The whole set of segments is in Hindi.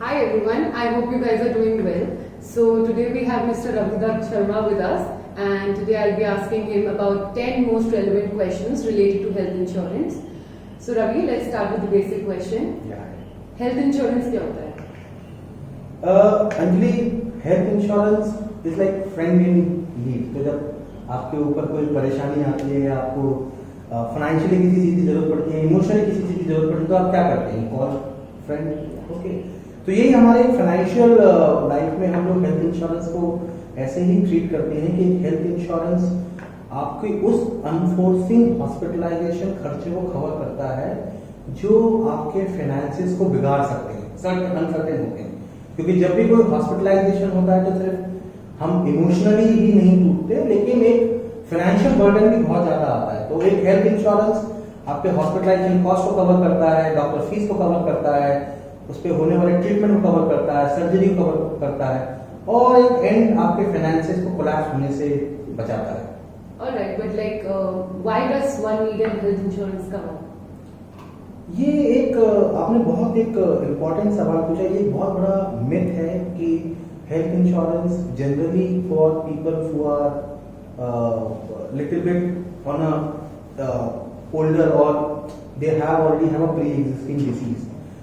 Hi everyone, I hope you guys are doing well. So today we have Mr. Ravidat Sharma with us, and today I'll be asking him about 10 most relevant questions related to health insurance. So Ravi, let's start with the basic question. Health insurance क्या होता है? Anjali, health insurance is like friend in need. तो जब आपके ऊपर कोई परेशानी आती है या आपको फाइनेंशियली किसी चीज की जरूरत पड़ती है, इमोशनली किसी चीज की जरूरत पड़ती है, तो आप क्या करते हैं? Call friend. ओके, तो यही हमारे फाइनेंशियल लाइफ में हम लोग हेल्थ इंश्योरेंस को ऐसे ही ट्रीट करते हैं कि हेल्थ इंश्योरेंस आपके उस अनफोर्सिंग हॉस्पिटलाइजेशन खर्चे को कवर करता है जो आपके फाइनेंसेस को बिगाड़ सकते हैं, सर्टेन अनसर्टेन होते हैं। क्योंकि जब भी कोई हॉस्पिटलाइजेशन होता है तो सिर्फ हम इमोशनली ही नहीं टूटते, लेकिन एक फाइनेंशियल बर्डन भी बहुत ज्यादा आता है। तो एक हेल्थ इंश्योरेंस आपके हॉस्पिटलाइजेशन कॉस्ट को कवर करता है, डॉक्टर फीस को कवर करता है, उस पर होने वाले ट्रीटमेंट को कवर करता है, सर्जरी को कवर करता है, और एक एंड आपके फाइनेंसेस को कोलैप्स होने से बचाता है। Alright, but like why does one need a health insurance cover? ये एक आपने बहुत एक इम्पोर्टेंट सवाल पूछा। ये बहुत बड़ा मिथ है कि health insurance generally for people who are little bit on a older और they have already have a pre existing disease,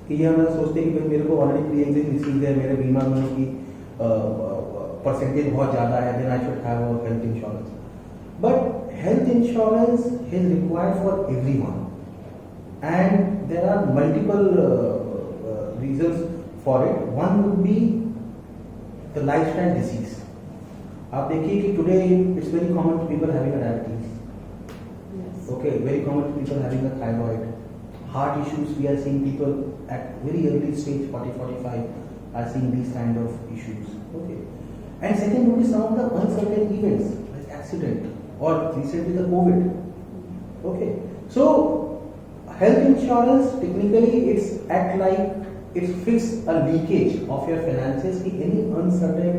कि ये हम सोचते हैं कि मेरे को ऑलरेडी प्री एग्जिस्टिंग डिसीज है, मेरे बीमा होने की परसेंटेज बहुत ज्यादा है, then I should have a health insurance. But health insurance is required for everyone and there are multiple reasons for it. One would be the lifestyle disease. आप देखिए कि today it's very common to people having a diabetes. Yes. Okay, very common to people having a thyroid. Heart issues, we are seeing people at very early stage, 40-45, are seeing these kind of issues. Okay, and second would be some of the uncertain events like accident or recently the COVID. Okay, so health insurance technically it's act like it's fix a leakage of your finances कि any uncertain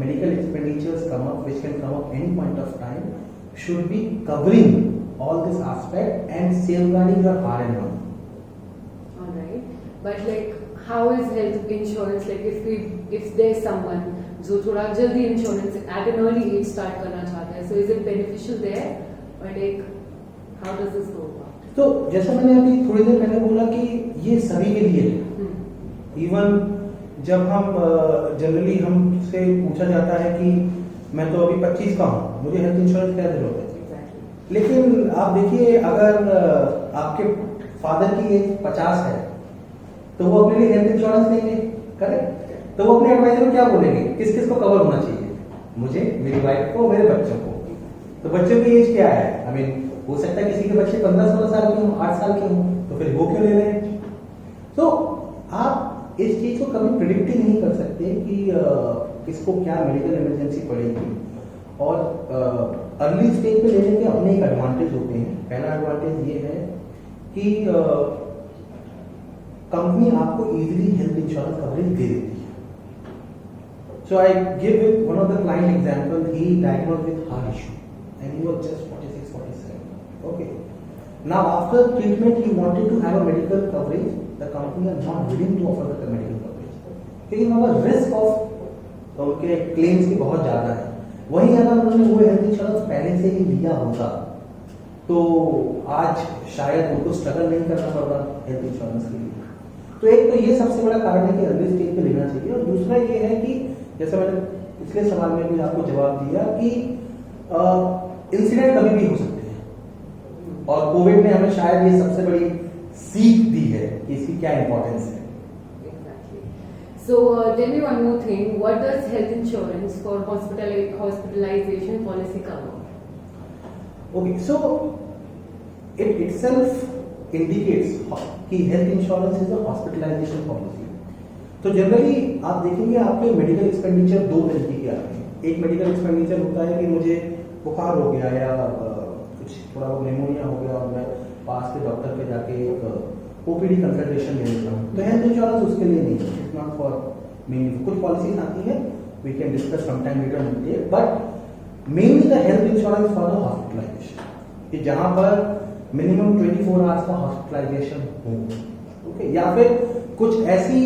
medical expenditures come up which can come up any point of time should be covering all this aspect and safeguarding your R&D. Alright, but like how is health insurance like if there's someone जो थोड़ा जल्दी insurance at an early age start करना चाहता है, so is it beneficial there or like how does this go about? तो जैसा मैंने अभी थोड़ी देर पहले बोला कि ये सभी के लिए है। इवन जब हम जनरली हमसे पूछा जाता है कि मैं तो अभी 25 का हूँ, मुझे हेल्थ इंश्योरेंस क्या जरूरत है? लेकिन आप देखिए, अगर आपके फादर की एज 50 है तो वो अपने लिए हेल्थ इंश्योरेंस लेंगे, करेक्ट? तो वो अपने एडवाइजर को क्या बोलेंगे, किस किस को कवर होना चाहिए? मुझे, मेरी वाइफ को, मेरे बच्चों को। तो बच्चों की एज क्या है? आई मीन हो सकता है किसी के बच्चे 15-16 साल के हों, 8 साल के हों, तो फिर वो क्यों ले रहे हैं? तो आप इस चीज को कभी प्रिडिक्ट ही नहीं कर सकते कि किसको क्या मेडिकल इमरजेंसी पड़ेगी। और अर्ली स्टेज पे लेने के अपने एक एडवांटेज होते हैं। पहला एडवांटेज ये है कि कंपनी आपको इजीली हेल्थ इंश्योरेंस कवरेज दे देती है। So I give with one of the client example, he diagnosed with heart issue and he was just 46-47. Okay. Now after treatment he wanted to have a medical coverage. The company are not willing to offer the medical coverage क्योंकि वहाँ रिस्क ऑफ उनके क्लेम्स की बहुत ज्यादा है। वहीं अगर उन्होंने वो हेल्थ इंश्योरेंस पहले से ही लिया होता तो आज शायद उनको स्ट्रगल नहीं करना पड़ता हेल्थ इंश्योरेंस के लिए। तो एक तो ये सबसे बड़ा कारण है कि अर्ली स्टेज पे लेना चाहिए। और दूसरा ये है कि जैसे मैंने पिछले सवाल में भी आपको जवाब दिया कि इंसिडेंट कभी भी हो सकते हैं, और कोविड ने हमें शायद ये सबसे बड़ी सीख दी है कि इसकी क्या इंपॉर्टेंस है। Exactly. So tell me one more thing. What does health insurance for hospitalization policy cover? Okay, so it itself indicates कि health insurance is a hospitalisation policy. तो जनरली आप देखेंगे आपके मेडिकल एक्सपेंडिचर दो तरीके के आते हैं। एक मेडिकल एक्सपेंडिचर होता है कि मुझे बुखार हो गया या कुछ थोड़ा निमोनिया हो गया और मैं पास के डॉक्टर पे जाके एक ओपीडी कंसल्टेशन ले लेता हूँ, तो हेल्थ इंश्योरेंस उसके लिए नहीं है। It's not for mainly. कुछ पॉलिसीज आती है, we can discuss sometime later in detail, but mainly the health insurance for the hospitalisation, कि जहां पर मिनिमम 24 आवर्स का हॉस्पिटलाइजेशन हो, ओके, या फिर कुछ ऐसी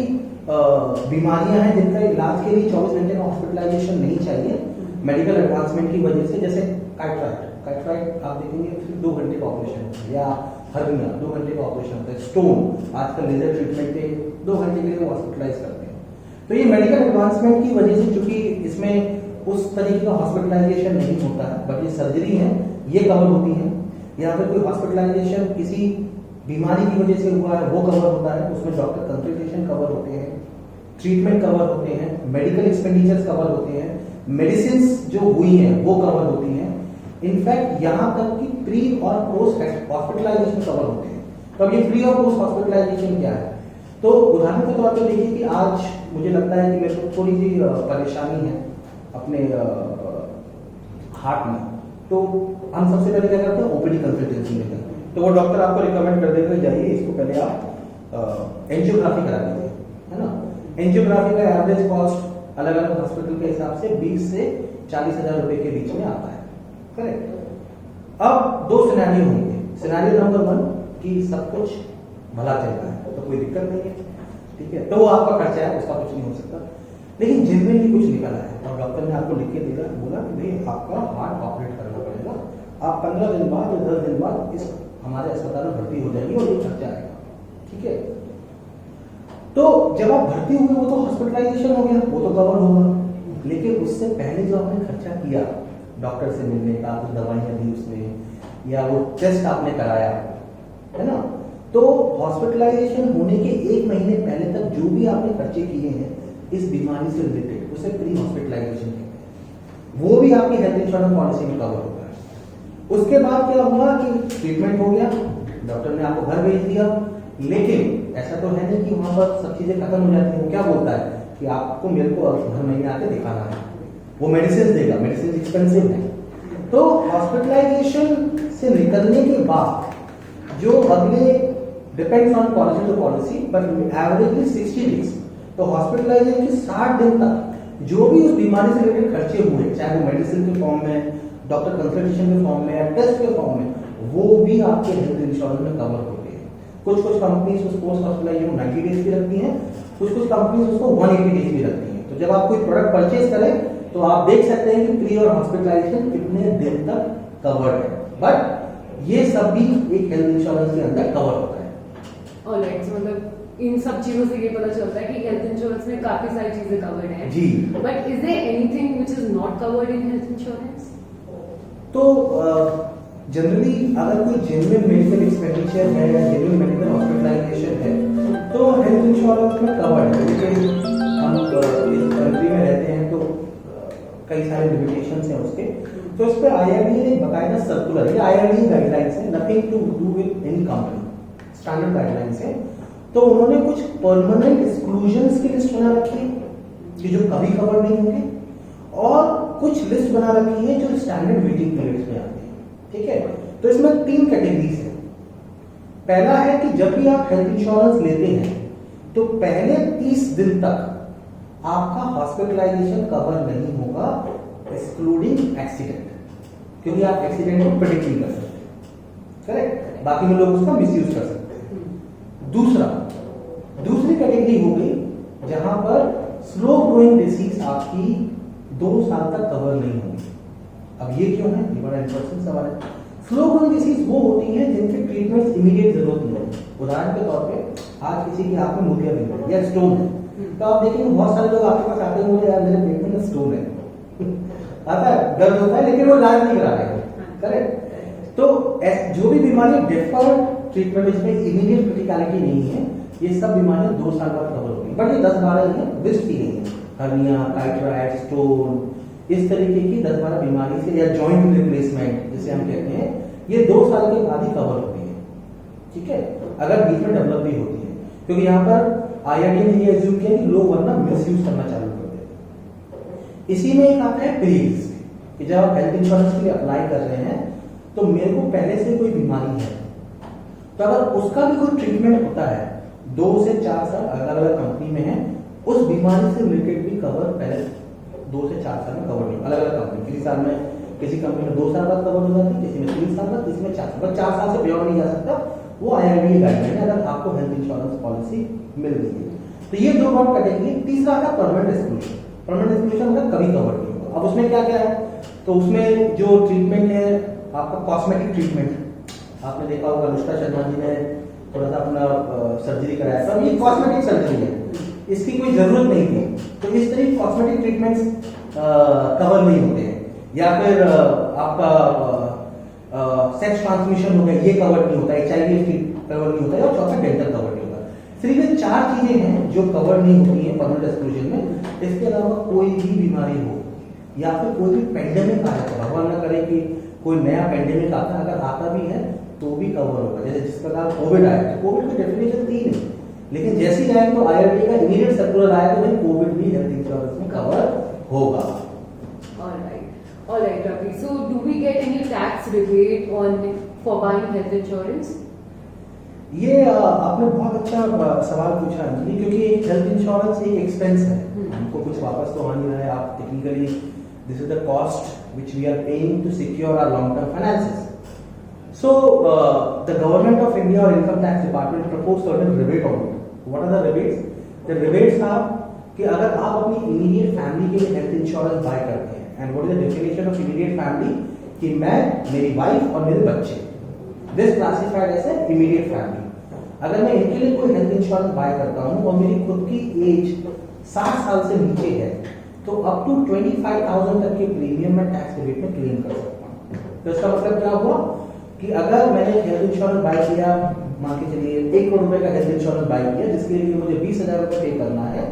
बीमारियां हैं जिनका इलाज के लिए 24 घंटे का हॉस्पिटलाइजेशन नहीं चाहिए मेडिकल एडवांसमेंट की वजह से, जैसे काइट्राइट आप देखेंगे सिर्फ 2 घंटे का ऑपरेशन होता है, या हर्निया 2 घंटे का ऑपरेशन होता है, स्टोन आजकल लेजर ट्रीटमेंट पे 2 घंटे के लिए हॉस्पिटलाइज करते हैं। तो ये मेडिकल एडवांसमेंट की वजह से, चूंकि इसमें उस तरीके का हॉस्पिटलाइजेशन नहीं होता है, बट ये सर्जरी है ये कवर होती है। यहाँ पर कोई हॉस्पिटलाइजेशन किसी बीमारी की वजह से हुआ है वो कवर होता है, उसमें डॉक्टर कंसल्टेशन कवर होते हैं, ट्रीटमेंट कवर होते हैं, मेडिकल एक्सपेंडिचर्स कवर होते हैं, मेडिसिन जो हुई हैं वो कवर होती हैं। इनफैक्ट यहाँ तक कि प्री और पोस्ट हॉस्पिटलाइजेशन कवर होते हैं। तो अब ये प्री और पोस्ट हॉस्पिटलाइजेशन क्या है? तो उदाहरण के तौर पर देखिए कि आज मुझे लगता है कि मेरे को थोड़ी सी परेशानी है अपने हार्ट में, तो हम सबसे पहले क्या करते हैं, ओपीडी कंसल्टेंसी लेते हैं। तो वो डॉक्टर आपको रिकमेंड कर देगा, जाइए इसको पहले आप एंजियोग्राफी करा लीजिए, है ना। एंजियोग्राफी का एवरेज कॉस्ट अलग अलग हॉस्पिटल के हिसाब से 20 से 40 हजार रुपए के बीच में आता है, करेक्ट। अब 2 सिनेरियो होंगे। सिनेरियो नंबर 1 कि सब कुछ भला चल रहा है तो कोई दिक्कत नहीं है, ठीक है, तो वो आपका खर्चा है, उसका कुछ नहीं हो सकता। लेकिन जेन्युइनली कुछ निकल आया और डॉक्टर ने आपको लिख के दिया, बोला कि भाई आपका हार्ट ऑपरेट करना पड़ेगा, आप 15 दिन बाद या 10 दिन बाद इस हमारे अस्पताल में भर्ती हो जाएंगे और ये खर्चा आएगा, ठीक है। तो जब आप भर्ती हुए वो तो हॉस्पिटलाइजेशन हो गया, वो तो कवर होगा, लेकिन उससे पहले जो आपने खर्चा किया डॉक्टर से मिलने का, कुछ दवाइयां दी उसमें, या वो टेस्ट आपने कराया, है ना, तो हॉस्पिटलाइजेशन होने के 1 महीने पहले तक जो भी आपने खर्चे किए हैं इस बीमारी से रिलेटेड, उसे प्री हॉस्पिटलाइजेशन कहते हैं, वो भी आपकी हेल्थ इंश्योरेंस पॉलिसी में कवर होता है। उसके बाद क्या हुआ कि ट्रीटमेंट हो गया, डॉक्टर ने आपको घर भेज दिया, लेकिन ऐसा तो है नहीं कि वहां पर सब चीजें खत्म हो जाती है। वो क्या बोलता है कि आपको मेरे को हर महीने आके दिखाना है, वो मेडिसिन देगा, मेडिसिन एक्सपेंसिव है। तो हॉस्पिटलाइजेशन से निकलने के बाद जो अगले depends on policy to policy but averagely 60 days, तो हॉस्पिटलाइजेशन के 60 दिन तक जो भी उस बीमारी से रिलेटेड खर्चे हुए, चाहे वो मेडिसिन के फॉर्म में, डॉक्टर कंसल्टेशन के फॉर्म में या टेस्ट के फॉर्म में, वो भी आपके हेल्थ इंश्योरेंस में कवर होते हैं। कुछ कंपनीज उसको पोस्ट हॉस्पिटलाइजेशन 90 डेज भी रखती हैं, कुछ कंपनीज उसको 180 डेज भी रखती हैं। तो जब आप कोई प्रोडक्ट परचेज करें तो आप देख सकते हैं कि प्री और हॉस्पिटलाइजेशन कितने दिन तक कवर्ड है, बट ये सब भी एक हेल्थ इंश्योरेंस के अंदर कवर होता है। ऑलराइट, so मतलब इन सब चीजों से ये पता चलता है कि हेल्थ इंश्योरेंस में काफी सारी चीजें कवर्ड हैं जी। But is there anything which is not covered in health insurance? तो जनरली अगर कोई जेन्युइन मेडिकल एक्सपेंडिचर है या जेन्युइन मेडिकल हॉस्पिटलाइजेशन है तो हेल्थ इंश्योरेंस में कवर्ड है। लेकिन हम इस कंट्री में रहते हैं तो कई सारे लिमिटेशंस हैं उसके, तो इस पर आईआरडीए ने बकायदा सर्कुलर, ये आईआरडीए गाइडलाइंस है, nothing to do with any company, standard guidelines है। तो उन्होंने कुछ परमानेंट एक्सक्लूजन्स की लिस्ट बना रखी है कि जो कभी कवर नहीं होंगे, और कुछ लिस्ट बना रखी है जो स्टैंडर्ड वेटिंग पीरियड्स में आते हैं, ठीक है। तो इसमें 3 कैटेगरीज है। पहला है कि जब भी आप हेल्थ इंश्योरेंस लेते हैं तो पहले 30 दिन तक आपका हॉस्पिटलाइजेशन कवर नहीं होगा, एक्सक्लूडिंग एक्सीडेंट, क्योंकि आप एक्सीडेंट को प्रेडिक्ट नहीं कर सकते, करेक्ट, बाकी में लोग उसका मिसयूज कर सकते हैं। दूसरी कैटेगरी हो गई जहां पर स्लो ग्रोइंग डिसीज आपकी 2 साल तक कवर नहीं होगी। अब ये क्यों है, ये बड़ा इंटरेस्टिंग सवाल है। स्लो ग्रोइंग डिसीज वो होती हैं जिनके ट्रीटमेंट इमीडिएट जरूरत नहीं है। उदाहरण के तौर पे आज किसी की आंख में मोतियाबिंद है या स्टोन है, तो आप देखेंगे बहुत सारे लोग आपके पास आते हैं, यार मेरे पेट में स्टोन है आता है, दर्द होता है, लेकिन वो इलाज नहीं करा रहे, करेक्ट। तो जो भी बीमारी डेफर्ड ट्रीटमेंट जिसमें इमीडिएट क्रिटिकलिटी नहीं है, ये सब बीमारियां 2 साल बाद कवर होगी, बट ये 10-12 हैं, लिस्ट की नहीं है। हर्निया, काइट्राइट, स्टोन, इस तरीके की 10-12 बीमारी से, या जॉइंट रिप्लेसमेंट जिसे हम कहते हैं, ये 2 साल के बाद ही कवर होती है, ठीक है, अगर बीच में डेवलप भी होती है। क्योंकि यहाँ पर आईआरडीए ने ये एज्यूम किया कि लोग वरना मिसयूज करना चालू कर देते। इसी में एक आता है प्री एग्जिस्टिंग, कि जब आप हेल्थ इंश्योरेंस के लिए अप्लाई कर रहे हैं तो मेरे को पहले से कोई बीमारी है, तो अगर उसका भी कोई ट्रीटमेंट होता है 2 से 4 साल अलग अलग कंपनी में है, उस बीमारी से रिलेटेड भी कवर पहले 2 से 4 साल में कवर नहीं, अलग अलग कंपनी, किसी साल में, किसी कंपनी में 2 साल बाद कवर हो जाती है, किसी में 3 साल बाद, किसी में 4 साल, 4 साल से बियॉन्ड नहीं जा सकता, वो आईआरडीए गाइडलाइन है अगर आपको हेल्थ इंश्योरेंस पॉलिसी मिल गई है। तो तो ये दो बहुत कटेंगे। तीसरा आता है परमानेंट एक्सक्लूजन। परमानेंट एक्सक्लूजन मतलब कभी कवर नहीं होगा। अब उसमें क्या क्या है, तो उसमें जो ट्रीटमेंट है आपका कॉस्मेटिक ट्रीटमेंट, आपने देखा होगा अनुष्का शर्मा जी ने थोड़ा सा अपना सर्जरी कराया था, ये कॉस्मेटिक सर्जरी है, इसकी कोई जरूरत नहीं थी, तो इस तरह की कॉस्मेटिक ट्रीटमेंट्स कवर नहीं होते हैं। या फिर आपका सेक्स ट्रांसमिशन हो गया, ये कवर नहीं होता, HIV कवर नहीं होता है, और चौथा डेंटल कवर नहीं होता। सिर्फ ये 4 चीजें हैं जो कवर नहीं होती हैं परमानेंट एक्सक्लूजन में। इसके अलावा कोई भी बीमारी हो या फिर कोई भी पेंडेमिक आया, तो भगवान ना करे कि कोई नया पेंडेमिक आता है, अगर आता भी है तो भी कवर होगा। जैसे जिस प्रकार कोविड आया, तो कोविड की डेफिनेशन थी नहीं, लेकिन जैसे ही आया तो IRDAI का इमीडिएट सर्कुलर आया तो भाई कोविड भी हेल्थ इंश्योरेंस में कवर होगा। All right, Ravi. So, do we get any tax rebate on for buying health insurance? ये आपने बहुत अच्छा सवाल पूछा अंजलि, क्योंकि एक हेल्थ इंश्योरेंस एक एक्सपेंस है, हमको कुछ वापस तो आ नहीं रहा है। आप technically this is the cost which we are paying to secure our long term finances. So the government of India or income tax department propose certain rebate on it. What are the rebates? The rebates are कि अगर आप अपनी immediate family के लिए health insurance buy करते हैं, and what is the definition of immediate family? कि मैं, मेरी wife और मेरे बच्चे, this classified as a immediate family. अगर मैं इनके लिए कोई health insurance buy करता हूँ और मेरी खुद की एज 60 साल से नीचे है, तो up to 25,000 तक के प्रीमियम मैं टैक्स रिबेट में क्लेम कर सकता हूँ। तो इसका मतलब क्या हुआ कि अगर मैंने हेल्थ इंश्योरेंस बाय किया, मान के चलिए 1 करोड़ रुपए का हेल्थ इंश्योरेंस बाय किया, जिसके लिए मुझे 20,000 रुपए पे करना है,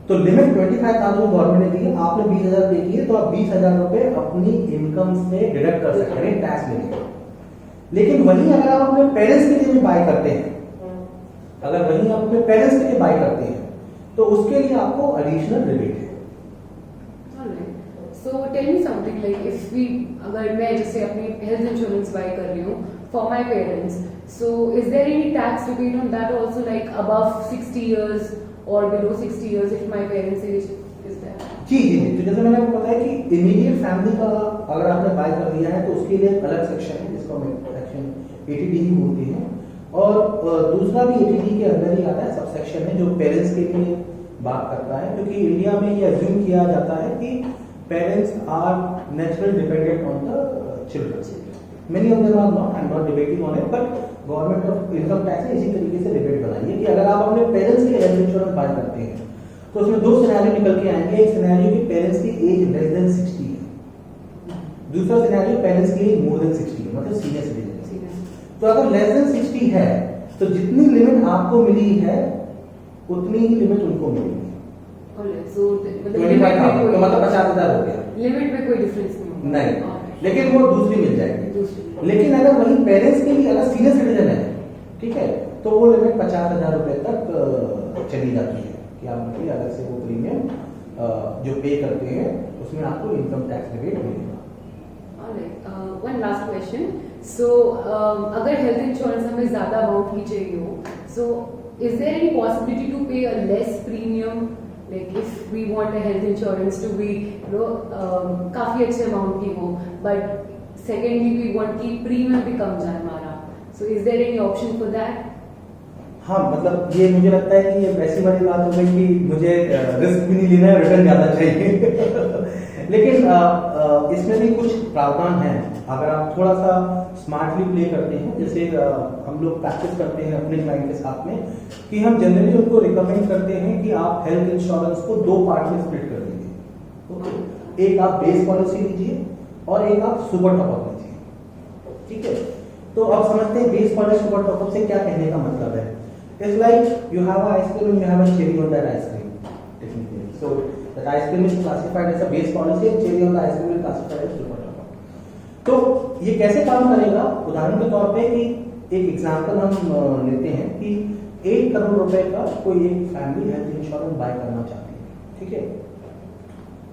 तो लिमिट 25,000 गवर्नमेंट ने दी है, आपने 20,000 पे किए, तो आप 20,000 रुपए अपनी इनकम से डिडक्ट कर सकते हैं टैक्स में। लेकिन वहीं अगर आप अपने पेरेंट्स के लिए भी बाय करते हैं, अगर वहीं आप अपने पेरेंट्स के लिए बाय करते हैं, तो उसके लिए आपको एडिशनल रिबेट है। So tell me something like if we अगर मैं जैसे अपनी health insurance buy कर रही हूँ for my parents, so is there any tax rebate on that also, like above 60 years or below 60 years if my parents age is there? जी जी जी, तो जैसे मैंने आपको बताया कि इमीडिएट फैमिली का अगर आपने बाय कर लिया है तो उसके लिए एक अलग सेक्शन है जिसको हम सेक्शन 80D बोलते हैं, और दूसरा भी 80D के अंदर ही आता है, सब सेक्शन है जो पेरेंट्स के लिए बात करता है, क्योंकि इंडिया में ये अज्यूम किया जाता है कि parents are naturally dependent on the children. Many of them are not. I'm not debating on it, but government of income tax ने इसी तरीके से रिबेट बनाई है कि अगर आप अपने पेरेंट्स के लिए हेल्थ इंश्योरेंस बाय करते हैं, तो उसमें 2 सिनेरियो निकल के आएंगे। एक सिनेरियो कि पेरेंट्स की एज लेस देन 60 है, दूसरा सिनेरियो पेरेंट्स की एज मोर देन 60 है, मतलब सीनियर सिटीजन है। तो अगर लेस देन 60 है, तो जितनी लिमिट आपको मिली है उतनी ही लिमिट उनको मिलेगी। So तो मतलब 50,000 हो गया, लिमिट में कोई डिफरेंस नहीं नहीं, लेकिन वो दूसरी मिल जाएगी। लेकिन अगर वही पेरेंट्स के लिए अगर सीनियर सिटीजन है, ठीक है, तो वो लिमिट 50,000 रुपए तक चली जाती है कि आप मतलब अलग से वो प्रीमियम जो पे करते हैं उसमें आपको इनकम टैक्स रिबेट मिलेगा। वन लास्ट क्वेश्चन, सो अगर हेल्थ इंश्योरेंस हमें ज्यादा अमाउंट की चाहिए हो, so is there any possibility to pay a less premium? Like if we want a health insurance to be, you know, काफी अच्छे अमाउंट की हो, but secondly we want कि प्रीमियम भी कम जाए हमारा, so is there any option for that? हाँ, मतलब ये मुझे लगता है कि ये वैसी वाली बात हो गई कि मुझे रिस्क भी नहीं लेना है, रिटर्न ज्यादा चाहिए लेकिन इसमें भी कुछ प्रावधान है। अगर आप थोड़ा सा स्मार्टली प्ले करते हैं, जैसे हम लोग प्रैक्टिस करते हैं अपने क्लाइंट के साथ में कि हम जनरली उनको रिकमेंड करते हैं कि आप हेल्थ इंश्योरेंस को 2 पार्ट में स्प्लिट कर दीजिए। ओके, एक आप बेस पॉलिसी लीजिए और एक आप सुपर टॉपअप लीजिए, ठीक है। तो अब समझते हैं बेस पॉलिसी सुपर टॉपअप से क्या कहने का मतलब है। It's like you have a ice cream and you have a cherry on that ice cream technically, so that ice cream is classified as a base policy and cherry on the ice cream is classified as super top up. तो ये कैसे काम करेगा, उदाहरण के तौर पे कि एक एग्जांपल हम लेते हैं कि 1 करोड़ रुपए का कोई एक फैमिली हेल्थ इंश्योरेंस बाय करना चाहती है, ठीक है,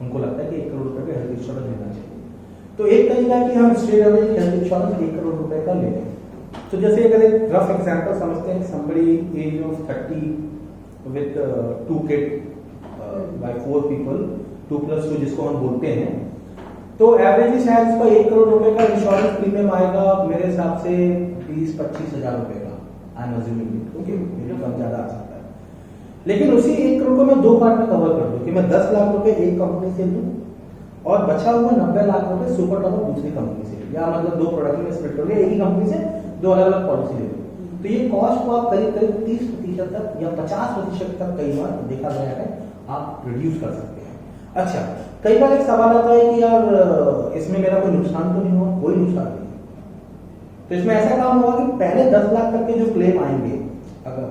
उनको लगता है कि 1 करोड़ रुपए का हेल्थ इंश्योरेंस लेना चाहिए। तो एक तरीका है कि हम straight away health insurance 1 crore रुपए का ले लें। तो जैसे अगर एक रफ एग्जांपल समझते हैं, somebody age of 30 with 2 kids by 4 people, 2+2 जिसको हम बोलते हैं, तो एवरेज शायद इसका 1 करोड़ रुपए का इंश्योरेंस प्रीमियम आएगा मेरे हिसाब से 20-25 हजार रुपए का, आई एम अज्यूमिंग, क्योंकि मेरे कम ज्यादा आ सकता है। लेकिन उसी 1 करोड़ को मैं 2 पार्ट में कवर कर दूं कि मैं 10 लाख रुपए एक कंपनी से लूं और बचा हुआ 90 लाख रुपए सुपर टॉप दूसरी कंपनी से, या मतलब 2 प्रोडक्ट में स्प्लिट करूंगा, एक ही कंपनी से 2 अलग अलग पॉलिसी ले लूं। तो ये कॉस्ट को आप करीब करीब 30% तक या 50% तक कई बार देखा गया है आप रिड्यूस कर सकते हैं। अच्छा, कई बार एक सवाल आता है कि यार इसमें मेरा कोई नुकसान तो नहीं हुआ? कोई नुकसान नहीं। तो इसमें ऐसा काम होगा कि पहले 10 लाख तक के जो क्लेम आएंगे अगर,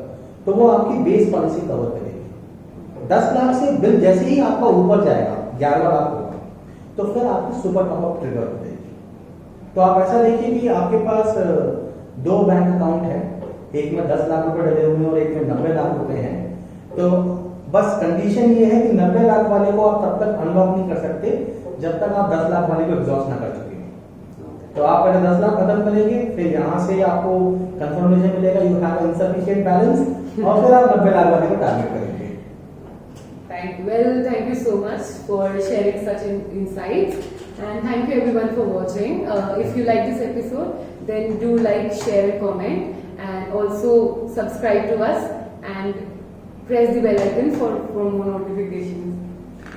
तो वो आपकी बेस पॉलिसी कवर करेगी। 10 लाख से बिल जैसे ही आपका ऊपर जाएगा 11 लाख होगा, तो फिर आपकी सुपर टॉप अप ट्रिगर हो जाएगी। तो आप ऐसा देखिए कि आपके पास 2 बैंक अकाउंट है, एक में 10 लाख रुपए डले हुए हैं और एक में 90 लाख रुपए हैं। तो बस कंडीशन ये है कि 90 लाख वाले को आप तब तक अनलॉक नहीं कर सकते जब तक आप 10 लाख वाले को एग्जॉस्ट ना कर चुके। तो आप पहले 10 लाख खत्म करेंगे, फिर यहाँ से आपको कंफर्मेशन मिलेगा यू हैव इनसफिशिएंट बैलेंस, और फिर आप 90 लाख वाले को टारगेट करेंगे। Thank you so much for sharing such insights, and thank you everyone for watching. If you like this episode, then do like, share, and comment, and also subscribe to us and press the bell icon for more notifications.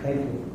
Thank you.